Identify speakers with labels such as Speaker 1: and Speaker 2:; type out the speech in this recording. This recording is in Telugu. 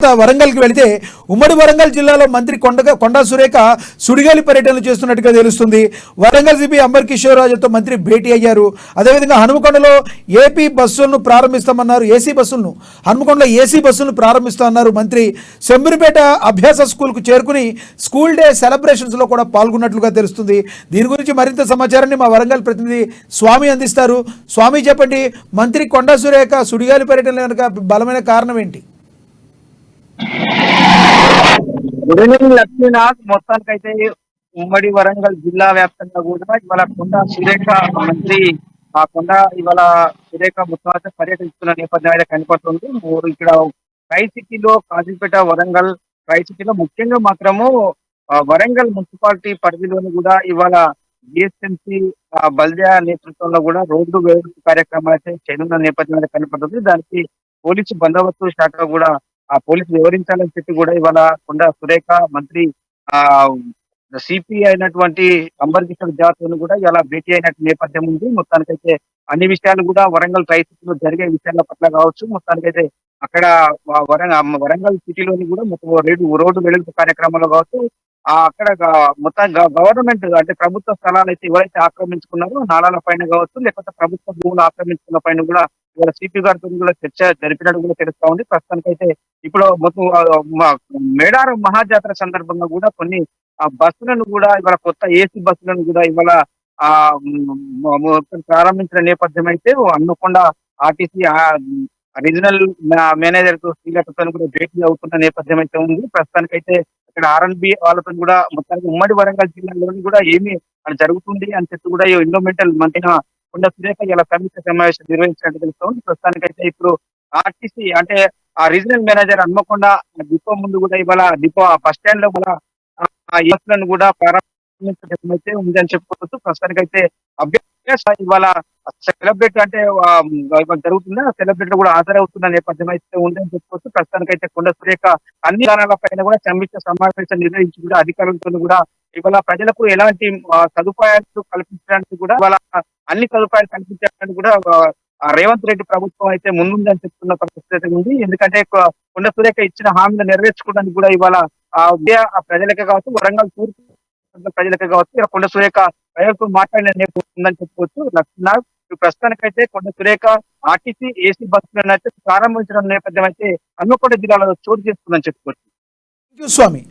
Speaker 1: వరంగల్కి వెళితే ఉమ్మడి వరంగల్ జిల్లాలో మంత్రి కొండా సురేఖ సుడిగాలి పర్యటనలు చేస్తున్నట్టుగా తెలుస్తుంది. వరంగల్ సిపి అంబర్ కిషోర్ రాజుతో మంత్రి భేటీ అయ్యారు. అదేవిధంగా హనుమకొండలో ఏపీ బస్సులను ప్రారంభిస్తామన్నారు. ఏసీ బస్సులను హనుమకొండలో ఏసీ బస్సులను ప్రారంభిస్తామన్నారు మంత్రి. శంబురిపేట అభ్యాస స్కూల్కు చేరుకుని స్కూల్ డే సెలబ్రేషన్స్లో కూడా పాల్గొన్నట్లుగా తెలుస్తుంది. దీని గురించి మరింత సమాచారాన్ని మా వరంగల్ ప్రతినిధి స్వామి అందిస్తారు. స్వామి చెప్పండి, మంత్రి కొండా సురేఖ సుడిగాలి పర్యటన వెనుక బలమైన కారణం ఏంటి?
Speaker 2: Good evening Lakshminath. మొత్తానికైతే ఉమ్మడి వరంగల్ జిల్లా వ్యాప్తంగా కూడా ఇవాళ కొండా సురేఖ మంత్రి కొండా ఇవాళ సురేఖ మొత్తం పర్యటిస్తున్న నేపథ్యం అయితే కనపడుతుంది. ఇక్కడ ట్రై సిటీలో కాజీపేట వరంగల్ ట్రై సిటీలో ముఖ్యంగా మాత్రము వరంగల్ మున్సిపాలిటీ పరిధిలోని కూడా ఇవాళ జిహెచ్ఎంసీ బల్దియా నేతృత్వంలో కూడా రోడ్డు వేడుక కార్యక్రమాలు అయితే చేయనున్న నేపథ్యం అయితే కనపడుతుంది. దానికి పోలీసు బందోబస్తు శాఖ కూడా పోలీసులు వివరించాలని చెప్పి కూడా ఇవాళ కొండా సురేఖ మంత్రి ఆ సిపి అయినటువంటి అంబర్ కిషోర్ జాతరను కూడా ఇలా భేటీ అయినట్టు నేపథ్యం ఉంది. మొత్తానికైతే అన్ని విషయాలు కూడా వరంగల్ ట్రైసిటీలో జరిగే విషయాల పట్ల కావచ్చు, మొత్తానికైతే అక్కడ వరంగల్ సిటీలోని కూడా మొత్తం రోడ్డు వెలుగు కార్యక్రమాలు కావచ్చు, అక్కడ మొత్తం గవర్నమెంట్ అంటే ప్రభుత్వ స్థలాలు అయితే ఎవరైతే ఆక్రమించుకున్నారో నాలాల పైన కావచ్చు, లేకపోతే ప్రభుత్వ భూములు ఆక్రమించుకున్న పైన కూడా ఇవాళ సిపి గారితో కూడా చర్చ జరిపినట్టు కూడా తెలుస్తా ఉంది. ప్రస్తుతానికైతే ఇప్పుడు మొత్తం మేడారం మహాజాతర సందర్భంగా కూడా కొన్ని బస్సులను కూడా ఇవాళ కొత్త ఏసీ బస్సులను కూడా ఇవాళ ఆ ప్రారంభించిన నేపథ్యం అయితే హన్మకొండ ఆర్టీసీ రీజనల్ మేనేజర్ తో శ్రీలతతో కూడా భేటీ అవుతున్న నేపథ్యం అయితే ఉంది. ప్రస్తుతానికైతే ఇక్కడ ఆర్ఎన్బి వాళ్ళతో కూడా మొత్తానికి ఉమ్మడి వరంగల్ జిల్లాలోని కూడా ఏమి జరుగుతుంది అని చెప్పి కూడా ఎన్విరాన్మెంటల్ మంత్రి కొండా సురేఖ ఇలా సమీక్ష సమావేశం నిర్వహించినట్టు తెలుస్తుంది. ప్రస్తుతానికైతే ఇప్పుడు ఆర్టీసీ అంటే ఆ రీజనల్ మేనేజర్ హన్మకొండ డిపో ముందు కూడా ఇవాళ డిపో బస్ స్టాండ్ లో కూడా బస్సులను కూడా ప్రారంభించడం అయితే ఉంది అని చెప్పుకోవచ్చు. ప్రస్తుతానికైతే అభ్యర్థి ఇవాళ సెలబ్రేట్ అంటే జరుగుతుంది, ఆ సెలబ్రేట్ కూడా హాజరవుతున్న నేపథ్యం అయితే ఉంది అని చెప్పుకోవచ్చు. ప్రస్తుతానికైతే కొండా సురేఖ అన్ని స్థానాల పైన కూడా సమీక్ష సమావేశం నిర్వహించి కూడా అధికారులతో కూడా ఇవాళ ప్రజలకు ఎలాంటి సదుపాయాలు కల్పించడానికి కూడా ఇవాళ అన్ని సదుపాయాలు కల్పించడానికి కూడా రేవంత్ రెడ్డి ప్రభుత్వం అయితే ముందుందని చెప్తున్న పరిస్థితి ఉంది. ఎందుకంటే కొండా సురేఖ ఇచ్చిన హామీలు నెరవేర్చుకోవడానికి కూడా ఇవాళ ప్రజలకే కావచ్చు, వరంగల్ తూర్పు ప్రజలకే కావచ్చు, ఇలా కొండా సురేఖ ప్రజలతో మాట్లాడిన నేపథ్యం ఉందని చెప్పుకోవచ్చు. లక్ష్మీనాథ్ ప్రస్తుతానికైతే కొండా సురేఖ ఆర్టీసీ ఏసీ బస్సులను అయితే ప్రారంభించడం నేపథ్యం అయితే హన్మకొండ జిల్లాలో చోటు చేసుకుందని చెప్పుకోవచ్చు.
Speaker 1: స్వామి.